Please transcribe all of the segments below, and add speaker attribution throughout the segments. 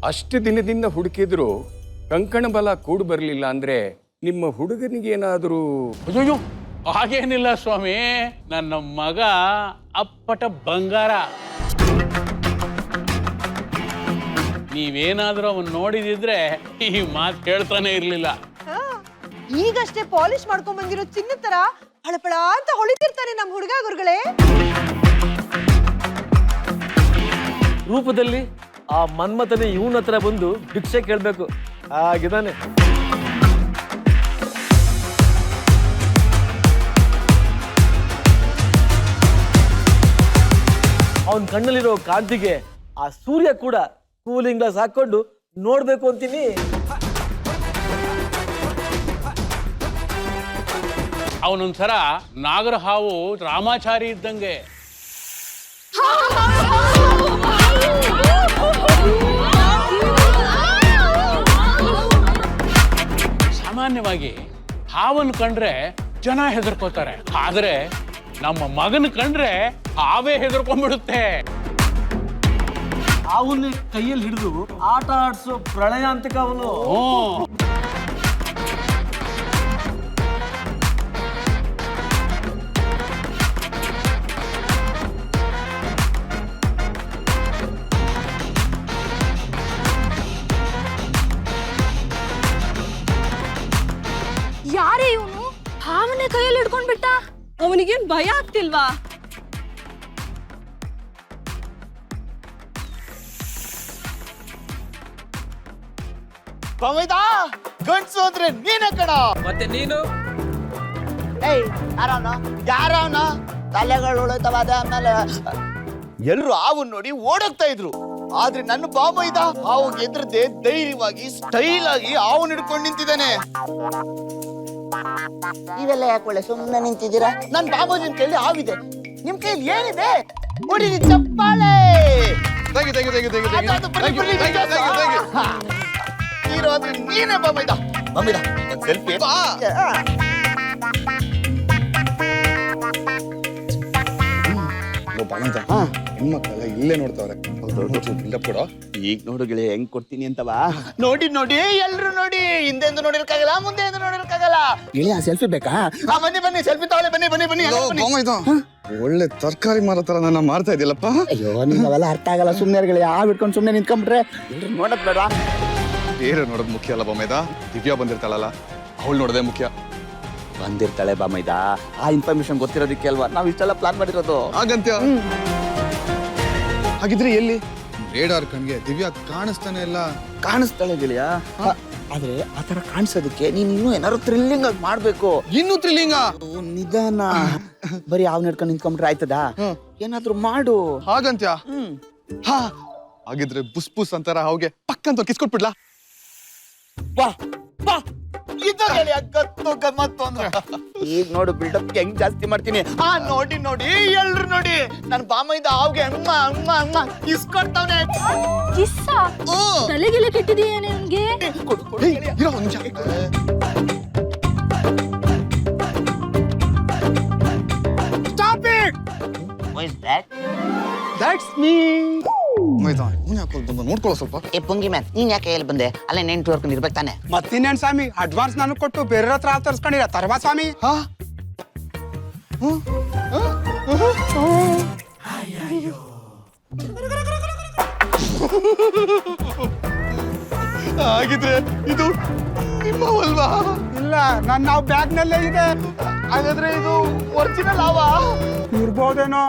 Speaker 1: ಅಷ್ಟು ದಿನದಿಂದ ಹುಡುಕಿದ್ರು ಕಂಕಣ ಬಲ ಕೂಡು ಬರಲಿಲ್ಲ ಅಂದ್ರೆ ನಿಮ್ಮ ಹುಡುಗನಿಗೆ ಏನಾದರೂ?
Speaker 2: ಅಯ್ಯೋ, ಹಾಗೇನಿಲ್ಲ ಸ್ವಾಮಿ. ನನ್ನ ಮಗ ಅಪ್ಪಟ ಬಂಗಾರ. ನೀವೇನಾದ್ರೂ ಅವನ್ ನೋಡಿದಿದ್ರೆ ಈ ಮಾತು ಹೇಳ್ತಾನೆ ಇರ್ಲಿಲ್ಲ.
Speaker 3: ಈಗಷ್ಟೇ ಪಾಲಿಶ್ ಮಾಡ್ಕೊಂಡ್ ಬಂದಿರೋ ಚಿನ್ನ ತರ ಹಳಪಳ ಅಂತ ಹೊಳಿತಿರ್ತಾನೆ ನಮ್ ಹುಡುಗ ಗುರುಗಳೇ.
Speaker 4: ರೂಪದಲ್ಲಿ ಆ ಮನ್ಮಥನೇ ಇವನ ಹತ್ರ ಬಂದು ಭಿಕ್ಷೆ ಕೇಳ್ಬೇಕು ಆಗಿದ್ದಾನೆ. ಅವನ್ ಕಣ್ಣಲ್ಲಿರೋ ಕಾಂತಿಗೆ ಆ ಸೂರ್ಯ ಕೂಡ ಕೂಲಿಂಗ್ ಗ್ಲಾಸ್ ಹಾಕೊಂಡು ನೋಡ್ಬೇಕು ಅಂತೀನಿ.
Speaker 2: ಅವನೊಂದ್ಸರ ನಾಗರ ಹಾವು ರಾಮಾಚಾರಿ ಇದ್ದಂಗೆ. ಸಾಮಾನ್ಯವಾಗಿ ಹಾವನ್ನು ಕಂಡ್ರೆ ಜನ ಹೆದರ್ಕೋತಾರೆ, ಆದ್ರೆ ನಮ್ಮ ಮಗನ ಕಂಡ್ರೆ ಹಾವೇ ಹೆದರ್ಕೊಂಡ್ಬಿಡುತ್ತೆ.
Speaker 4: ಅವನ್ನ ಕೈಯಲ್ಲಿ ಹಿಡಿದು ಆಟ ಆಡ್ಸೋ ಪ್ರಳಯಾಂತಿಕ ಅವನು.
Speaker 5: ಯಾರೇ ಇವನು? ಹಾವನ್ನೇ ಕೈಯಲ್ಲಿ ಹಿಡ್ಕೊಂಡ್ ಬಿಟ್ಟ. ಅವನಿಗೇನ್ ಭಯ ಆಗ್ತಿಲ್ವಾ?
Speaker 6: ಗಂಡ್ಸು ಅಂದ್ರೆ ನೀನೇ ಕಣ.
Speaker 4: ಮತ್ತೆ ನೀನು?
Speaker 6: ಏಯ್, ಯಾರವನ ತಲೆಗಳು ಉಳಿತವ. ಆಮೇಲೆ ಎಲ್ರು ಹಾವನ್ ನೋಡಿ ಓಡೋಗ್ತಾ ಇದ್ರು, ಆದ್ರೆ ನನ್ನ ಬಾಮೈದ ಹಾವು ಎದ್ರದೆ ಧೈರ್ಯವಾಗಿ ಸ್ಟೈಲ್ ಆಗಿ ಹಾವನ್ ಹಿಡ್ಕೊಂಡು ನಿಂತಿದ್ದಾನೆ. ಇವೆಲ್ಲ ಯಾಕೆ ಒಳ್ಳೆ ಸುಮ್ಮನೆ ನಿಂತಿದ್ದೀರಾ? ನನ್ ಬಾಬಾಜಿನ ಕೈಲಿ ಹಾವಿದೆ, ನಿಮ್ ಕೈಲಿ ಏನಿದೆ? ಹೊಡಿರಿ ಚಪ್ಪಾಳೆ. ಇರೋದು ನೀನೇ ಬಾಮೈದ. ಬಾಮೈದ ಒಂದ್ ಸೆಲ್ಫಿ.
Speaker 7: ಹೆಣ್ಮಕ್ಳೆಲ್ಲ ಇಲ್ಲೇ ನೋಡ್ತಾವ್ರೆ. ಕೊಡೋ
Speaker 6: ಈಗ ನೋಡು ಗೆಳೆಯ ಹೆಂಗ್ ಕೊಡ್ತೀನಿ ಅಂತವಾ. ನೋಡಿ ನೋಡಿ ಎಲ್ರು ನೋಡಿ, ಹಿಂದೆಂದು ನೋಡಿರ್ಕಾಗಲ್ಲ, ಮುಂದೆ ಎಂದು ನೋಡಿರ್ಕಾಗಲ್ಲ. ಗೆಳೆಯ ಸೆಲ್ಫಿ ಬೇಕಾ? ಬನ್ನಿ ಬನ್ನಿ, ಸೆಲ್ಫಿ ತಗೊಳ್ಳಿ. ಬನ್ನಿ ಬನ್ನಿ ಬನ್ನಿ.
Speaker 7: ಒಳ್ಳೆ ತರಕಾರಿ ಮಾರೋ ತರ ನನ್ನ ಮಾಡ್ತಾ ಇದೆಯಲ್ಲಪ್ಪ.
Speaker 6: ಅಯ್ಯೋ, ನಿಮ್ಗೆಲ್ಲ ಅರ್ಥ ಆಗಲ್ಲ. ಸುಮ್ನೆ ಗೆಳೆಯ ಹಾವು ಇಟ್ಕೊಂಡು ಸುಮ್ನೆ ನಿಂತ್ಕೊಂಡ್ಬಿಟ್ರೆ ಎಲ್ರು ನೋಡಕ್ ಬೇಡ.
Speaker 7: ಬೇರೆ ನೋಡೋದು ಮುಖ್ಯ ಅಲ್ಲ ಬಾಮೈದ. ದಿವ್ಯಾ ಬಂದಿರ್ತಾಳಲ್ಲ, ಅವಳು ನೋಡೋದೇ ಮುಖ್ಯ.
Speaker 6: ಬಂದಿರ್ತಾಳೆ ಬಾಮೈದ, ಆ ಇನ್ಫಾರ್ಮೇಶನ್ ಗೊತ್ತಿರೋದಕ್ಕೆ ಅಲ್ವಾ ನಾವು ಇಷ್ಟೆಲ್ಲ ಪ್ಲಾನ್ ಮಾಡಿರೋದು.
Speaker 7: ಹಾಗಂತ್ಯ? ಹಾಗಿದ್ರೆ ಎಲ್ಲಿ ರೇಡಾರ್ ಕಣ್ಗೆ ದಿವ್ಯಾ ಕಾಣಿಸ್ತಾನೆ ಇಲ್ಲ?
Speaker 6: ಕಾಣಿಸ್ತಾಳೆ ಗೆಳೆಯ, ಆದ್ರೆ ಆತರ ಕಾಣಿಸೋದಕ್ಕೆ ನೀನ್ ಇನ್ನೂ ಏನಾದ್ರು ಥ್ರಿಲ್ಲಿಂಗ್ ಆಗಿ ಮಾಡ್ಬೇಕು.
Speaker 7: ಇನ್ನೂ ಥ್ರಿಲ್ಲಿಂಗ?
Speaker 6: ನಿಧಾನ. ಬರೀ ಹಾವ್ ನಡ್ಕೊಂಡು ನಿಂತ್ಕೊಂಡ್ರೆ ಆಯ್ತದ? ಏನಾದ್ರು ಮಾಡು.
Speaker 7: ಹಾಗಂತ್ಯ? ಹಾ, ಹಾಗಿದ್ರೆ ಬುಸ್ ಬುಸ್ ಅಂತಾರ ಹಾವ್ಗೆ ಪಕ್ಕಂತ ಕಿಸ್ಕೊಟ್ಬಿಡ್ಲಾ?
Speaker 6: ಬಾ ಬಾ, ಗತ್ತು ಗಮ್ಮತ್ತು ಅಂದ್ರೆ. ಈಗ ನೋಡು ಬಿಲ್ಡಪ್ ಹೆಂಗ್ ಜಾಸ್ತಿ ಮಾಡ್ತೀನಿ. ನೋಡಿ ನೋಡಿ ಎಲ್ರು ನೋಡಿ, ನನ್ ಬಾಮೈದ ಹಾವ್ಗೆ ಅಮ್ಮ ಅಮ್ಮ ಅಮ್ಮ ಇಸ್ಕೊಡ್ತಾವ್ನೆ.
Speaker 5: ಕಿಸ್ಸ? ತಲೆಗೆಲೆ ಕೆಟ್ಟಿದೆಯೇನೆ ಅವನ್ಗೆ?
Speaker 7: ಇರೋ ಒಂದ್ ನಿಮಿಷ.
Speaker 6: Stop it! Who is that?
Speaker 4: That's me.
Speaker 7: ನೋಡ್ಕೊಳ್ಳೋ ಸ್ವಲ್ಪ.
Speaker 6: ಏ ಪುಂಗಿ ಮ್ಯಾನ್, ನೀನ್ ಯಾಕೆ ಇಲ್ಲಿ ಬಂದೆ? ಅಲ್ಲೇ ನೆಂಟು ಇರ್ಬೇಕು ತಾನೆ.
Speaker 8: ಮತ್ತಿನ್ನೇನ್ ಸ್ವಾಮಿ, ಅಡ್ವಾನ್ಸ್ ನಾನು ಕೊಟ್ಟು ಬೇರೆ ಹತ್ರ ತರ್ಸ್ಕೊಂಡಿರ ತರ್ವಾ ಸ್ವಾಮಿ.
Speaker 7: ಹಾಗಿದ್ರೆ ಇದು ನಿಮ್ಮವಲ್ವಾ?
Speaker 8: ಇಲ್ಲ, ನಾವು ಬ್ಯಾಗ್ ನಲ್ಲೇ ಇದೆ.
Speaker 6: ಹಾಗಾದ್ರೆ ಇದು ಒರಿಜಿನಲ್ ಹಾವ
Speaker 8: ಇರ್ಬೋದೇನೋ.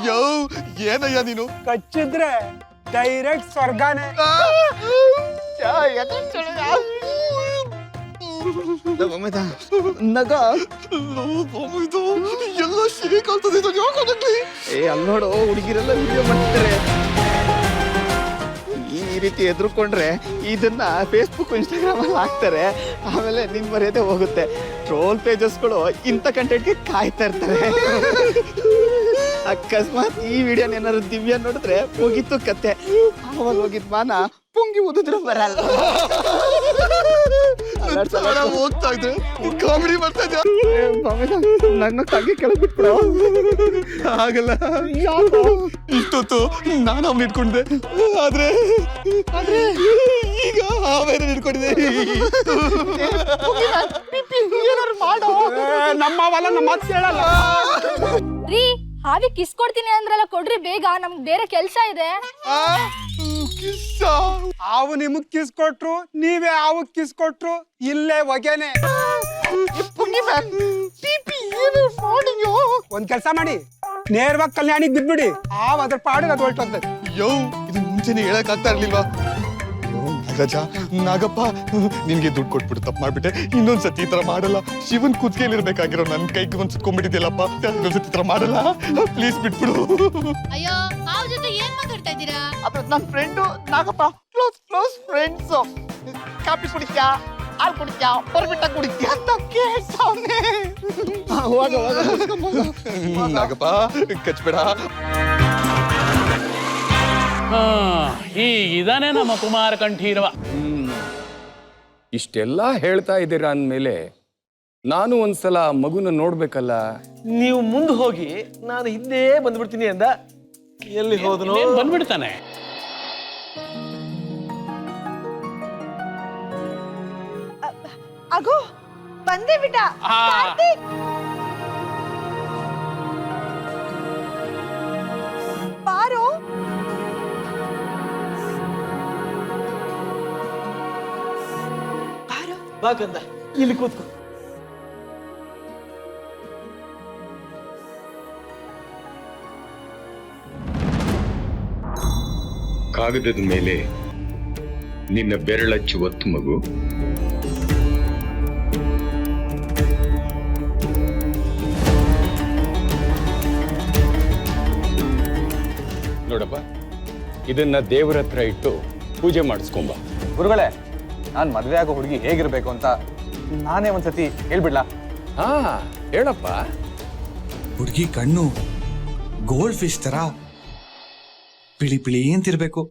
Speaker 7: ಯೋ, ಏನಯ್ಯ ನೀನು?
Speaker 8: ಕಚ್ಚಿದ್ರೆ ಡೈರೆಕ್ಟ್ ಸ್ವರ್ಗಾನೆ.
Speaker 6: ನಗ
Speaker 7: ಎಲ್ಲ ಶೇಕ್ ಆಗ್ತದೆ.
Speaker 6: ಏ, ಅಲ್ಲಿ ನೋಡು, ಹುಡುಗಿರೆಲ್ಲ ವಿಡಿಯೋ ಮಾಡ್ತಾರೆ. ಈ ರೀತಿ ಎದುರುಕೊಂಡ್ರೆ ಇದನ್ನ ಫೇಸ್ಬುಕ್ ಇನ್ಸ್ಟಾಗ್ರಾಮ್ ಅಲ್ಲಿ ಹಾಕ್ತಾರೆ. ಆಮೇಲೆ ನಿನ್ ಮರ್ಯಾದೆ ಹೋಗುತ್ತೆ. ಟ್ರೋಲ್ ಪೇಜಸ್ಗಳು ಇಂಥ ಕಂಟೆಂಟ್ಗೆ ಕಾಯ್ತಾ ಇರ್ತಾರೆ. ಅಕಸ್ಮಾತ್ ಈ ವಿಡಿಯೋನ ಏನಾದ್ರು ದಿವ್ಯ ನೋಡಿದ್ರೆ ಹೋಗಿತ್ತು ಕತೆ. ಅವಾಗ ಹೋಗಿದ್ ಮಾನ ಪುಂಗಿ ಉದಿದ್ರು ಬರಲ್ಲ.
Speaker 7: ಹೋಗ್ತಾ ಇದ್ರೆ ಕಾಮಿಡಿ ಮಾಡ್ತಾ ಇದ್ದೆ.
Speaker 6: ನನ್ನ ತಂಗಿ ಕೆಳಗೆ ಬಿಟ್ಬಿಡ.
Speaker 7: ಆಗಲ್ಲ. ಇಷ್ಟೊತ್ತು ನಾನು ಅವ್ನ ಇಟ್ಕೊಂಡಿದ್ದೆ, ಆದ್ರೆ ಈಗ ಆಮೇಲೆ ಇಟ್ಕೊಂಡಿದ್ದೆ.
Speaker 6: ಏನಾರು ಮಾಡೋ.
Speaker 8: ನಮ್ಮವಲ್ಲ ನಮ್ಮ ಮಾತು ಕೇಳಲ್ಲ.
Speaker 5: ರೀ ಹಾವಿ ಕಿಸ್ ಕೊಡ್ತೀನಿ ಅಂದ್ರಲ್ಲ, ಕೊಡ್ರಿ ಬೇಗ, ನಮ್ಗೆ ಬೇರೆ ಕೆಲ್ಸ ಇದೆ.
Speaker 8: ಹಾವು ನಿಮಗ್ ಕಿಸ್ ಕೊಟ್ರು, ನೀವೇ ಹಾವು ಕಿಸ್ ಕೊಟ್ರು, ಇಲ್ಲೇ ಹೊಗೆನೆ. ಒಂದ್ ಕೆಲ್ಸ ಮಾಡಿ, ನೇರವಾಗಿ ಕಲ್ಯಾಣಿಗೆ ಬಿದ್ಬಿಡಿ. ಹಾವು ಅದ್ರ ಪಾಡಿಗೆ ಅದು ಹೊರಟೋಗ್ತದೆ.
Speaker 7: ಯೋ, ಇದು ಮುಂಚೆನೆ ಹೇಳಕ್ ಆಗ್ತಾ ಇರ್ಲಿಲ್ವಾ? ನಾಗರಾಜ, ನಾಗಪ್ಪ, ನಿನ್ಗೆ ದುಡ್ಡು ಕೊಟ್ಬಿಟ್ಟು ತಪ್ಪು ಮಾಡ್ಬಿಟ್ಟೆ. ಇನ್ನೊಂದ್ಸತಿ ಈ ತರ ಮಾಡಲ್ಲ. ಶಿವನ್ ಕುತ್ಕೆಲಿರ್ಬೇಕಾಗಿರೋ ನನ್ ಕೈಗೆ ಒಂದ್ ಸುತ್ಕೊಂಡ್ಬಿಟ್ಟಿದ್ಯಲ್ಲಪ್ಪ. ಇನ್ನೊಂದ್ಸತಿ ಈ ತರ ಮಾಡಲ್ಲ, ಪ್ಲೀಸ್ ಬಿಟ್ಬಿಡು.
Speaker 5: ಅಯ್ಯೋ, ಹಾವ್ ಜೊತೆ ಏನ್ ಮಾತಾಡ್ತಾ ಇದ್ದೀರಾ?
Speaker 6: ಅದು ನನ್ನ friend Nagappa, close friends. Coffee ಕುಡಿತ್ಯಾ, ಹಾಲು ಕುಡಿತ್ಯಾ, ಬರ್ಬಿಟ್ಟ ಕುಡಿತ್ಯಾ ಅಂತ ಕೇಳ್ತಾವ್ನೆ. ಹೋಗ
Speaker 7: ನಾಗಪ್ಪ, ಕಚ್ಬೇಡ.
Speaker 2: ಹೀಗಿದಾನೆ ನಮ್ಮ ಕುಮಾರ ಕಂಠೀರವ.
Speaker 1: ಇಷ್ಟೆಲ್ಲ ಹೇಳ್ತಾ ಇದ್ದೀರಾ ಅಂದಮೇಲೆ ನಾನು ಒಂದ್ಸಲ ಮಗುನ ನೋಡ್ಬೇಕಲ್ಲ.
Speaker 4: ನೀವು ಮುಂದೆ ಹೋಗಿ, ನಾನು ಹಿಂದೆ ಬಂದ್ಬಿಡ್ತೀನಿ ಅಂದ. ಎಲ್ಲಿ ಹೋದನು?
Speaker 2: ಬಂದ್ಬಿಡ್ತಾನೆ.
Speaker 3: ಅಗೋ ಬಂದೇ ಬಿಟ್ಟ. ಕಾರ್ತಿಕ್! ಬಾರೋ.
Speaker 4: ಬಾ ಕಂದ, ಇಲ್ಲಿ ಕೂತ್ಕೋ.
Speaker 1: ಕಾಗದದ ಮೇಲೆ ನಿನ್ನ ಬೆರಳಚ್ಚು ಒತ್ತು ಮಗು. ನೋಡಪ್ಪ, ಇದನ್ನ ದೇವರ ಹತ್ರ ಇಟ್ಟು ಪೂಜೆ ಮಾಡಿಸ್ಕೊಂಬ.
Speaker 9: ಗುರುಗಳೇ, ನಾನು ಮದುವೆ ಆಗೋ ಹುಡುಗಿ ಹೇಗಿರ್ಬೇಕು ಅಂತ ನಾನೇ ಒಂದ್ಸತಿ ಹೇಳ್ಬಿಡ್ಲಾ?
Speaker 1: ಹಾ, ಹೇಳಪ್ಪ.
Speaker 10: ಹುಡುಗಿ ಕಣ್ಣು ಗೋಲ್ಡ್ ಫಿಶ್ ತರ ಪಿಳಿ ಪಿಳಿ ಅಂತಿರ್ಬೇಕು.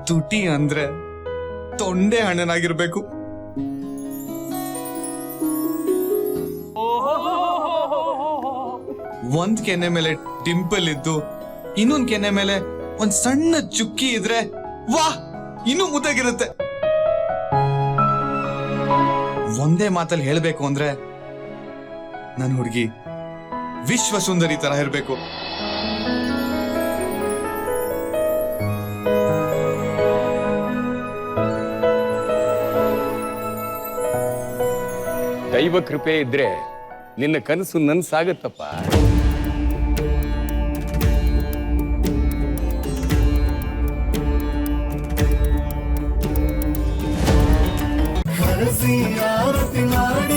Speaker 10: ತುಟಿ ಅಂದ್ರೆ ತೊಂಡೆ ಹಣ್ಣನಾಗಿರ್ಬೇಕು. ಒಂದ್ ಕೆನೆ ಮೇಲೆ ಡಿಂಪಲ್ ಇದ್ದು ಇನ್ನೊಂದ್ ಕೆನೆ ಮೇಲೆ ಒಂದ್ ಸಣ್ಣ ಚುಕ್ಕಿ ಇದ್ರೆ ವಾಹ್, ಇನ್ನೂ ಮುದ್ದಾಗಿರುತ್ತೆ. ಒಂದೇ ಮಾತಲ್ಲಿ ಹೇಳ್ಬೇಕು ಅಂದ್ರೆ ನನ್ ಹುಡುಗಿ ವಿಶ್ವ ಸುಂದರಿ ತರ ಇರ್ಬೇಕು.
Speaker 1: ದೈವ ಕೃಪೆ ಇದ್ರೆ ನಿನ್ನ ಕನಸು ನನ್ಸಾಗತ್ತಪ್ಪ.
Speaker 10: ಆರತಿ ಮಾಡಿ